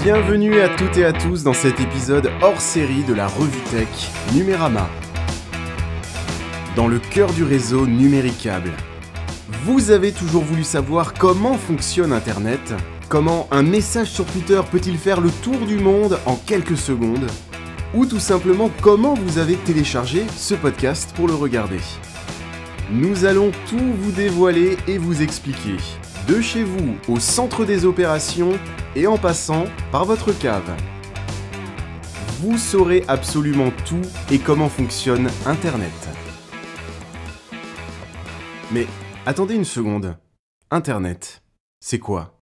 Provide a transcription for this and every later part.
Bienvenue à toutes et à tous dans cet épisode hors série de la revue Tech Numérama. Dans le cœur du réseau Numéricable. Vous avez toujours voulu savoir comment fonctionne Internet? Comment un message sur Twitter peut-il faire le tour du monde en quelques secondes? Ou tout simplement comment vous avez téléchargé ce podcast pour le regarder? Nous allons tout vous dévoiler et vous expliquer. De chez vous au centre des opérations et en passant par votre cave. Vous saurez absolument tout et comment fonctionne Internet. Mais attendez une seconde. Internet, c'est quoi?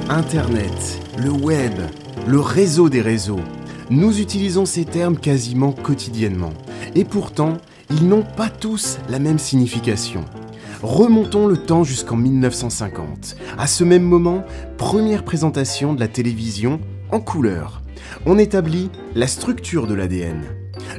Internet, le web, le réseau des réseaux. Nous utilisons ces termes quasiment quotidiennement. Et pourtant, ils n'ont pas tous la même signification. Remontons le temps jusqu'en 1950. À ce même moment, première présentation de la télévision en couleur. On établit la structure de l'ADN.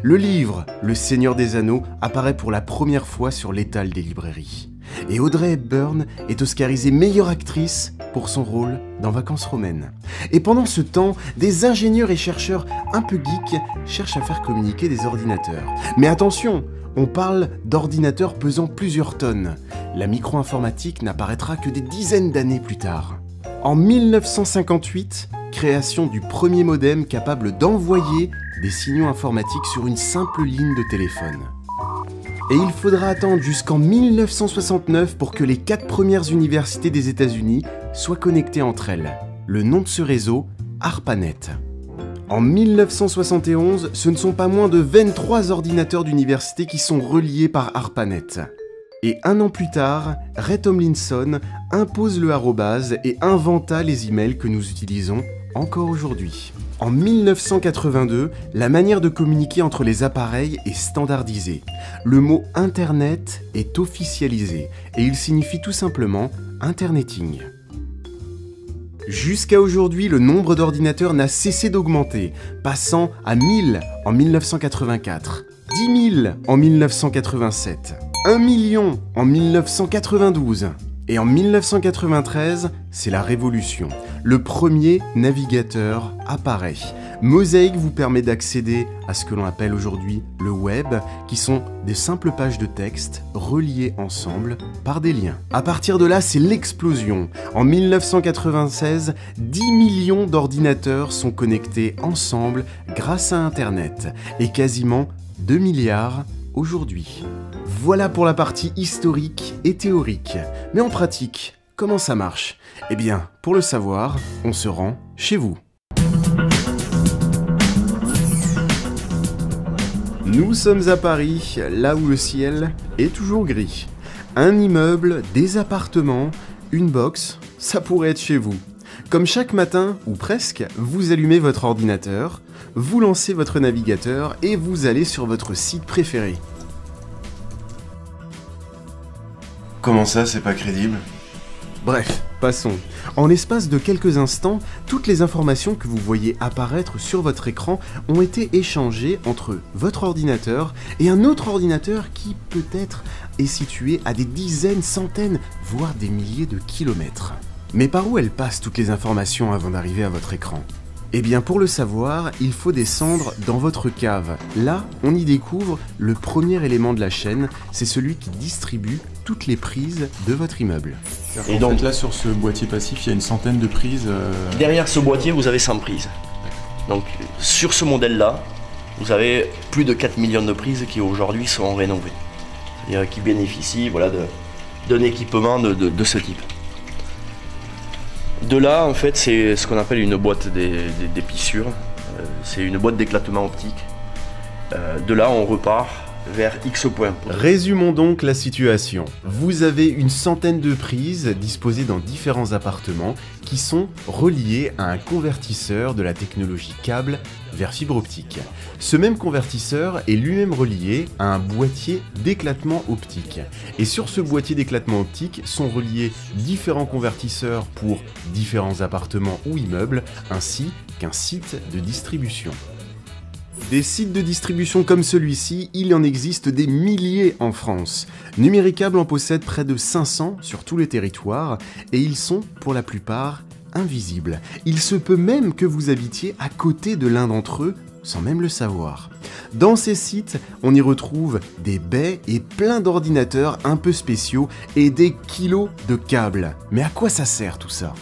Le livre Le Seigneur des Anneaux apparaît pour la première fois sur l'étal des librairies. Et Audrey Hepburn est oscarisée meilleure actrice pour son rôle dans Vacances romaines. Et pendant ce temps, des ingénieurs et chercheurs un peu geeks cherchent à faire communiquer des ordinateurs. Mais attention, on parle d'ordinateurs pesant plusieurs tonnes. La micro-informatique n'apparaîtra que des dizaines d'années plus tard. En 1958, création du premier modem capable d'envoyer des signaux informatiques sur une simple ligne de téléphone. Et il faudra attendre jusqu'en 1969 pour que les 4 premières universités des États-Unis soient connectées entre elles. Le nom de ce réseau, ARPANET. En 1971, ce ne sont pas moins de 23 ordinateurs d'université qui sont reliés par ARPANET. Et un an plus tard, Ray Tomlinson impose le arrobase et inventa les emails que nous utilisons encore aujourd'hui. En 1982, la manière de communiquer entre les appareils est standardisée. Le mot Internet est officialisé et il signifie tout simplement Interneting. Jusqu'à aujourd'hui, le nombre d'ordinateurs n'a cessé d'augmenter, passant à 1000 en 1984, 10 000 en 1987, 1 million en 1992. Et en 1993, c'est la révolution. Le premier navigateur apparaît. Mosaic vous permet d'accéder à ce que l'on appelle aujourd'hui le web, qui sont des simples pages de texte reliées ensemble par des liens. À partir de là, c'est l'explosion. En 1996, 10 millions d'ordinateurs sont connectés ensemble grâce à Internet, et quasiment 2 milliards aujourd'hui. Voilà pour la partie historique et théorique. Mais en pratique, comment ça marche? Eh bien, pour le savoir, on se rend chez vous. Nous sommes à Paris, là où le ciel est toujours gris. Un immeuble, des appartements, une box, ça pourrait être chez vous. Comme chaque matin, ou presque, vous allumez votre ordinateur, vous lancez votre navigateur et vous allez sur votre site préféré. Comment ça, c'est pas crédible? Bref, passons. En l'espace de quelques instants, toutes les informations que vous voyez apparaître sur votre écran ont été échangées entre votre ordinateur et un autre ordinateur qui peut-être est situé à des dizaines, centaines, voire des milliers de kilomètres. Mais par où elles passent toutes les informations avant d'arriver à votre écran? Eh bien pour le savoir, il faut descendre dans votre cave. Là, on y découvre le premier élément de la chaîne, c'est celui qui distribue toutes les prises de votre immeuble. Et donc là, sur ce boîtier passif, il y a une centaine de prises. Derrière ce boîtier, vous avez 100 prises. Donc sur ce modèle-là, vous avez plus de 4 millions de prises qui aujourd'hui sont rénovées. C'est-à-dire qui bénéficient d'un équipement de ce type. De là, en fait, c'est ce qu'on appelle une boîte d'épissure. C'est une boîte d'éclatement optique. De là, on repart vers X points. Résumons donc la situation. Vous avez une centaine de prises disposées dans différents appartements qui sont reliées à un convertisseur de la technologie câble vers fibre optique. Ce même convertisseur est lui-même relié à un boîtier d'éclatement optique. Et sur ce boîtier d'éclatement optique sont reliés différents convertisseurs pour différents appartements ou immeubles, ainsi qu'un site de distribution. Des sites de distribution comme celui-ci, il y en existe des milliers en France. Numéricable en possède près de 500 sur tous les territoires et ils sont, pour la plupart, invisibles. Il se peut même que vous habitiez à côté de l'un d'entre eux sans même le savoir. Dans ces sites, on y retrouve des baies et plein d'ordinateurs un peu spéciaux et des kilos de câbles. Mais à quoi ça sert tout ça ?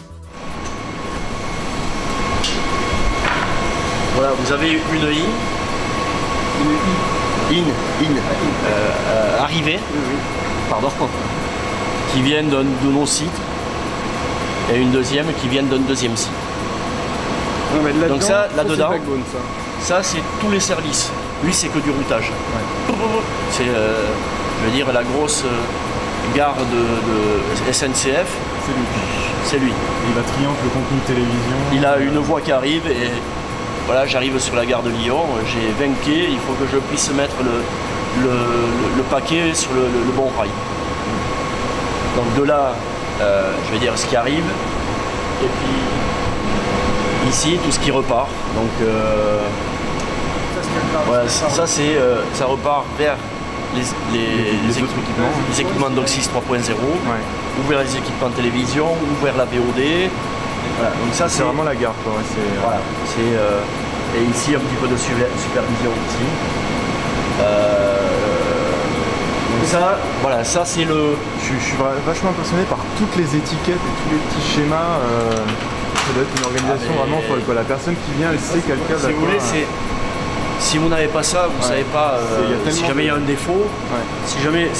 Voilà, vous avez une arrivée, pardon, qui vient de nos sites, et une deuxième qui vient d'un deuxième site. Non, donc ça, là-dedans, ça c'est tous les services. Lui, c'est que du routage. Ouais. C'est, je veux dire, la grosse gare de SNCF. C'est lui. Il va triangle le contenu télévision. Il a une voie qui arrive et voilà, j'arrive sur la gare de Lyon, j'ai 20 quais, il faut que je puisse mettre le paquet sur le bon rail. Donc de là, je vais dire ce qui arrive, et puis ici, tout ce qui repart. Donc voilà, ça repart vers les équipements DOCSIS 3.0, ou vers les équipements télévision, ou vers la VOD. Voilà, donc ça c'est vraiment la gare quoi. Voilà, et ici un petit peu de supervision aussi. Donc ça, voilà, ça c'est le. Je suis vachement impressionné par toutes les étiquettes et tous les petits schémas. Ça doit être une organisation vraiment folle quoi. La personne qui vient, elle sait quelqu'un. Si vous voulez, si vous n'avez pas ça, vous ne savez pas. Si jamais il y a un défaut, si jamais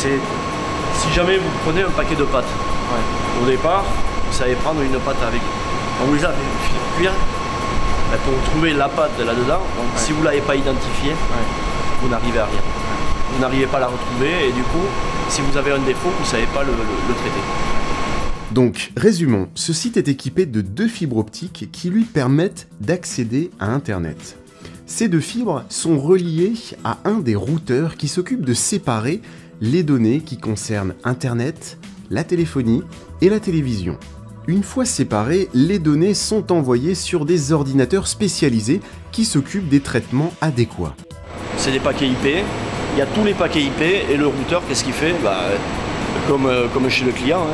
vous prenez un paquet de pâtes, au départ, vous savez prendre une pâte avec. On vous les a fait cuire pour trouver la pâte là-dedans. Donc si vous ne l'avez pas identifiée, vous n'arrivez à rien. Vous n'arrivez pas à la retrouver et du coup, si vous avez un défaut, vous ne savez pas le traiter. Donc, résumons, ce site est équipé de 2 fibres optiques qui lui permettent d'accéder à Internet. Ces 2 fibres sont reliées à un des routeurs qui s'occupe de séparer les données qui concernent Internet, la téléphonie et la télévision. Une fois séparées, les données sont envoyées sur des ordinateurs spécialisés qui s'occupent des traitements adéquats. C'est des paquets IP, il y a tous les paquets IP et le routeur, qu'est-ce qu'il fait ? Comme chez le client,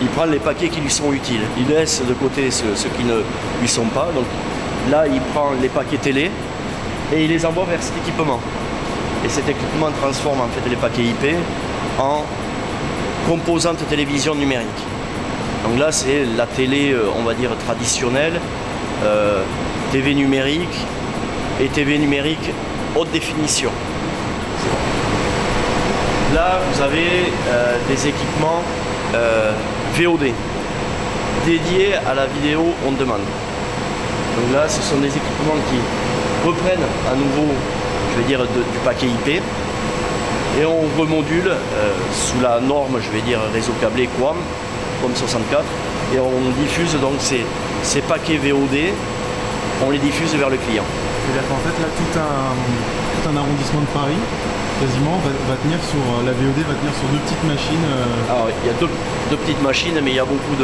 il prend les paquets qui lui sont utiles. Il laisse de côté ceux qui ne lui sont pas. Donc là, il prend les paquets télé et il les envoie vers cet équipement. Et cet équipement transforme en fait les paquets IP en composantes télévision numérique. Donc là, c'est la télé, on va dire, traditionnelle, TV numérique et TV numérique haute définition. Là, vous avez des équipements VOD dédiés à la vidéo on demande. Donc là, ce sont des équipements qui reprennent à nouveau, je vais dire, du paquet IP et on remodule sous la norme, je vais dire, réseau câblé QAM. Comme 64 et on diffuse donc ces paquets VOD, on les diffuse vers le client. C'est-à-dire qu'en fait là tout un arrondissement de Paris quasiment va tenir sur la VOD va tenir sur 2 petites machines. Alors il y a deux petites machines mais il y a beaucoup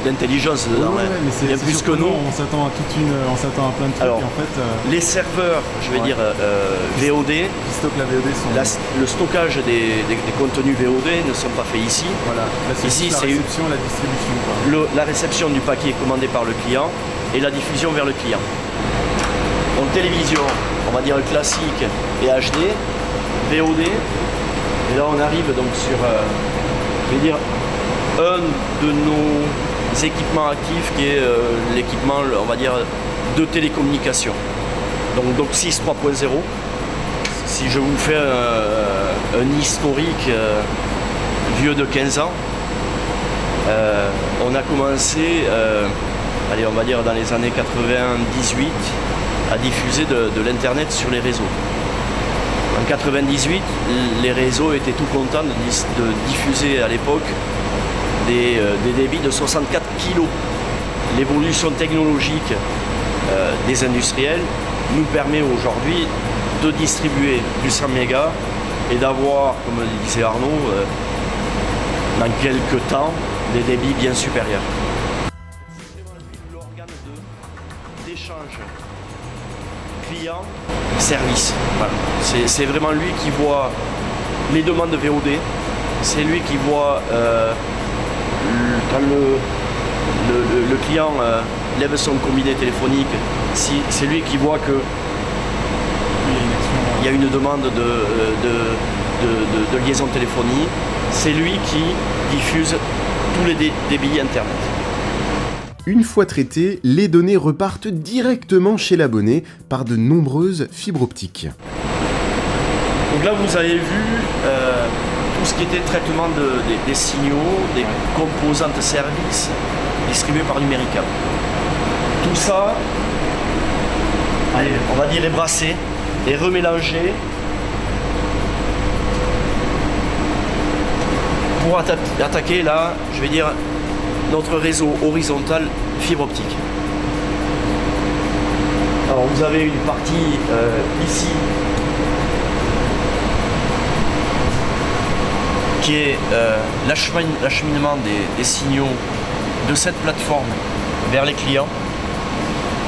d'intelligence dedans. Mais bien plus que nous. On s'attend à plein de trucs. Alors, et en fait, les serveurs, je vais dire VOD, qui stockent la VOD le stockage des contenus VOD ne sont pas faits ici. Voilà. Là, ici c'est la réception, la distribution. La réception du paquet commandé par le client et la diffusion vers le client. Donc télévision, on va dire classique et HD, VOD, et là on arrive donc sur, je vais dire, un de nos équipements actifs qui est l'équipement, on va dire, de télécommunication. Donc DOCSIS 3.0. Si je vous fais un historique vieux de 15 ans, on a commencé, allez, on va dire dans les années 98, à diffuser de l'internet sur les réseaux. En 98, les réseaux étaient tout contents de diffuser à l'époque des débits de 64 kg. L'évolution technologique des industriels nous permet aujourd'hui de distribuer du 100 mégas et d'avoir, comme le disait Arnaud, dans quelques temps, des débits bien supérieurs. C'est l'organe d'échange client, service. Voilà. C'est vraiment lui qui voit les demandes de VOD. C'est lui qui voit quand le client lève son combiné téléphonique. C'est lui qui voit que il y a une demande de liaison de téléphonie. C'est lui qui diffuse tous les débits Internet. Une fois traitées, les données repartent directement chez l'abonné par de nombreuses fibres optiques. Donc là, vous avez vu tout ce qui était traitement des signaux, des composantes services distribuées par Numéricable. Tout ça, on va dire, est brassé et remélangé pour attaquer là, je vais dire, notre réseau horizontal fibre optique. Alors vous avez une partie ici qui est l'acheminement des signaux de cette plateforme vers les clients.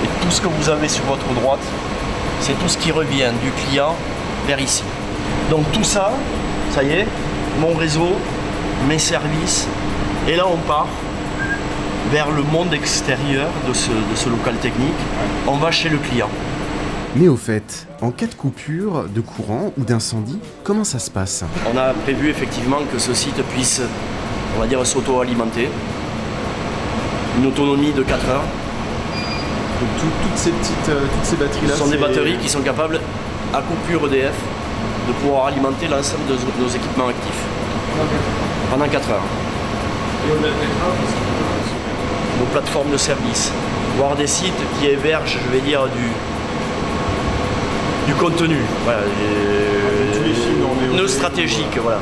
Et tout ce que vous avez sur votre droite, c'est tout ce qui revient du client vers ici. Donc tout ça, ça y est, mon réseau, mes services, et là on part vers le monde extérieur de ce local technique. On va chez le client. Mais au fait, en cas de coupure, de courant ou d'incendie, comment ça se passe? On a prévu effectivement que ce site puisse, on va dire, s'auto-alimenter. Une autonomie de 4 heures. Donc toutes ces batteries-là, Ce sont des batteries qui sont capables, à coupure EDF, de pouvoir alimenter l'ensemble de nos équipements actifs. Pendant 4 heures. Et au-delà de 4 heures, parce que Nos plateformes de service, voire des sites qui hébergent, je vais dire, du contenu, voilà, tous les films en VOD, nos stratégiques, voilà.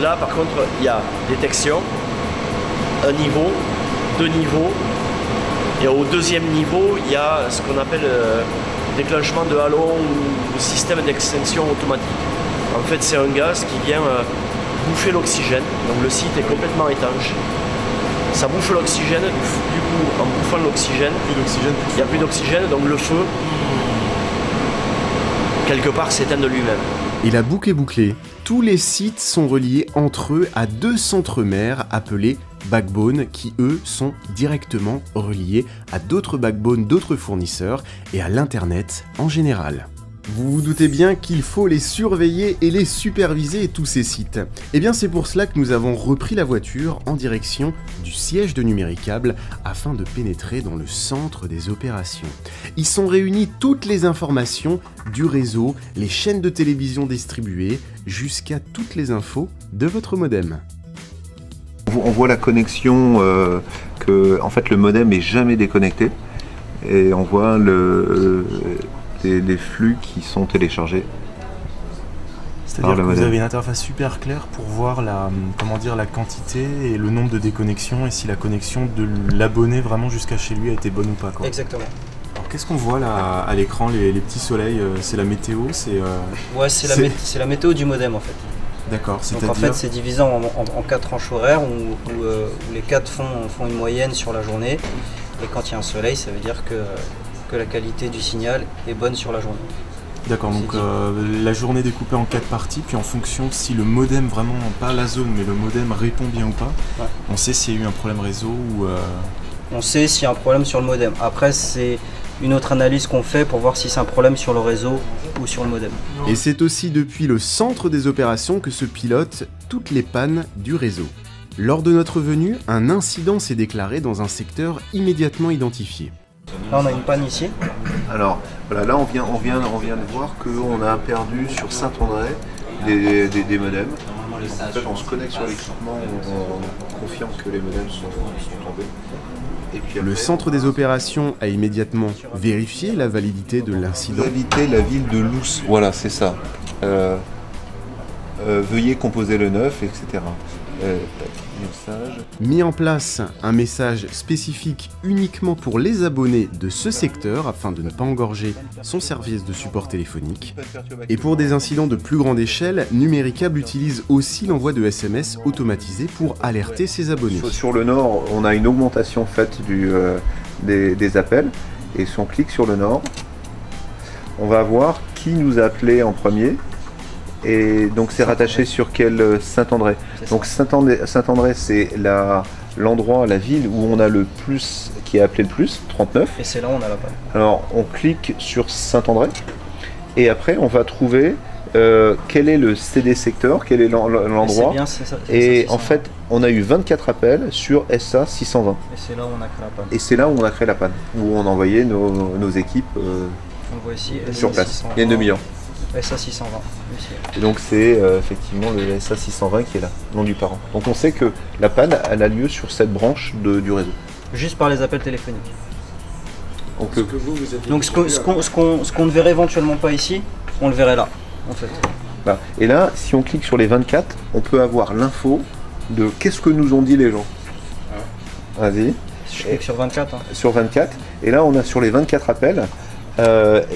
Là, par contre, il y a détection, un niveau, 2 niveaux, et au deuxième niveau, il y a ce qu'on appelle déclenchement de halon ou système d'extinction automatique. En fait, c'est un gaz qui vient bouffer l'oxygène, donc le site est complètement étanche. Ça bouffe l'oxygène, du coup, en bouffant l'oxygène, il n'y a plus d'oxygène, donc le feu, quelque part, s'éteint de lui-même. Et la boucle est bouclée. Tous les sites sont reliés entre eux à 2 centres mères appelés backbone qui, eux, sont directement reliés à d'autres backbones d'autres fournisseurs et à l'Internet en général. Vous vous doutez bien qu'il faut les surveiller et les superviser, tous ces sites. Et bien c'est pour cela que nous avons repris la voiture en direction du siège de Numéricable afin de pénétrer dans le centre des opérations. Y sont réunies toutes les informations du réseau, les chaînes de télévision distribuées, jusqu'à toutes les infos de votre modem. On voit la connexion, que en fait le modem est jamais déconnecté, et on voit les flux qui sont téléchargés. C'est-à-dire que vous avez une interface super claire pour voir la quantité et le nombre de déconnexions et si la connexion de l'abonné vraiment jusqu'à chez lui a été bonne ou pas, quoi. Exactement. Alors qu'est-ce qu'on voit là à l'écran, les petits soleils, c'est la météo, Ouais, c'est la météo du modem en fait. D'accord, donc en fait c'est divisé en 4 tranches horaires où les 4 font une moyenne sur la journée, et quand il y a un soleil ça veut dire que la qualité du signal est bonne sur la journée. D'accord, donc la journée découpée en 4 parties, puis en fonction si le modem, vraiment pas la zone, mais le modem répond bien ou pas, ouais. On sait s'il y a eu un problème réseau ou... On sait s'il y a un problème sur le modem. Après c'est une autre analyse qu'on fait pour voir si c'est un problème sur le réseau ou sur le modem. Et c'est aussi depuis le centre des opérations que se pilotent toutes les pannes du réseau. Lors de notre venue, un incident s'est déclaré dans un secteur immédiatement identifié. Là on a une panne ici. Alors voilà, là on vient de voir qu'on a perdu sur Saint-André des modems. En fait on se connecte sur l'équipement, on confirme que les modems sont tombés. Et puis après, le centre des opérations a immédiatement vérifié la validité de l'incident. Validité la ville de Luce, voilà c'est ça. Veuillez composer le 9, etc. Message. Mis en place un message spécifique uniquement pour les abonnés de ce secteur afin de ne pas engorger son service de support téléphonique. Et pour des incidents de plus grande échelle, Numéricable utilise aussi l'envoi de SMS automatisé pour alerter ses abonnés. Sur le Nord, on a une augmentation faite des appels, et si on clique sur le Nord, on va voir qui nous a appelé en premier. Et donc c'est rattaché sur quel Saint-André. Donc Saint-André, c'est l'endroit, la ville où on a le plus, qui est appelé le plus, 39. Et c'est là où on a la panne. Alors on clique sur Saint-André et après on va trouver quel est le CD secteur, quel est l'endroit. Et en fait on a eu 24 appels sur SA 620. Et c'est là où on a créé la panne. Et c'est là où on a créé la panne, où on envoyait nos équipes on voit ici, sur place. Il y a une demi-heure. SA 620. Et donc c'est effectivement le SA 620 qui est là, nom du parent. Donc on sait que la panne elle a lieu sur cette branche du réseau. Juste par les appels téléphoniques. Donc ce qu'on ne verrait éventuellement pas ici, on le verrait là, en fait. Là. Et là, si on clique sur les 24, on peut avoir l'info de qu'est-ce que nous ont dit les gens. Vas-y. Je clique sur 24. Hein. Sur 24. Et là, on a sur les 24 appels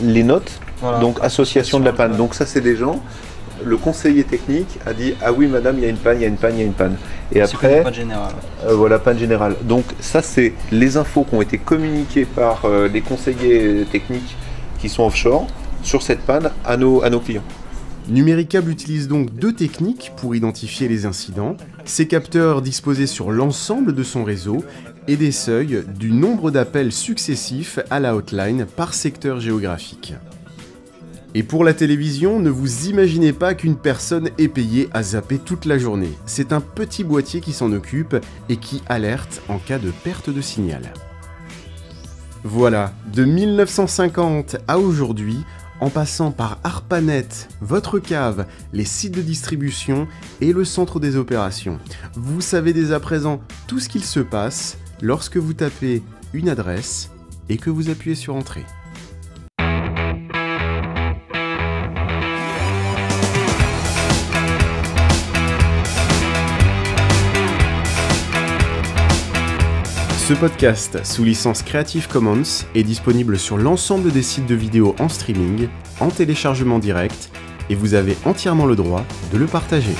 les notes. Voilà. Donc association de la panne. Donc ça, c'est des gens. Le conseiller technique a dit ah oui madame, il y a une panne, il y a une panne, il y a une panne. Et après, panne générale. Voilà, panne générale. Donc ça, c'est les infos qui ont été communiquées par les conseillers techniques qui sont offshore sur cette panne à nos clients. Numericable utilise donc 2 techniques pour identifier les incidents, ses capteurs disposés sur l'ensemble de son réseau et des seuils du nombre d'appels successifs à la hotline par secteur géographique. Et pour la télévision, ne vous imaginez pas qu'une personne est payée à zapper toute la journée. C'est un petit boîtier qui s'en occupe et qui alerte en cas de perte de signal. Voilà, de 1950 à aujourd'hui, en passant par ARPANET, votre cave, les sites de distribution et le centre des opérations, vous savez dès à présent tout ce qu'il se passe lorsque vous tapez une adresse et que vous appuyez sur Entrée. Ce podcast, sous licence Creative Commons, est disponible sur l'ensemble des sites de vidéos en streaming, en téléchargement direct, et vous avez entièrement le droit de le partager.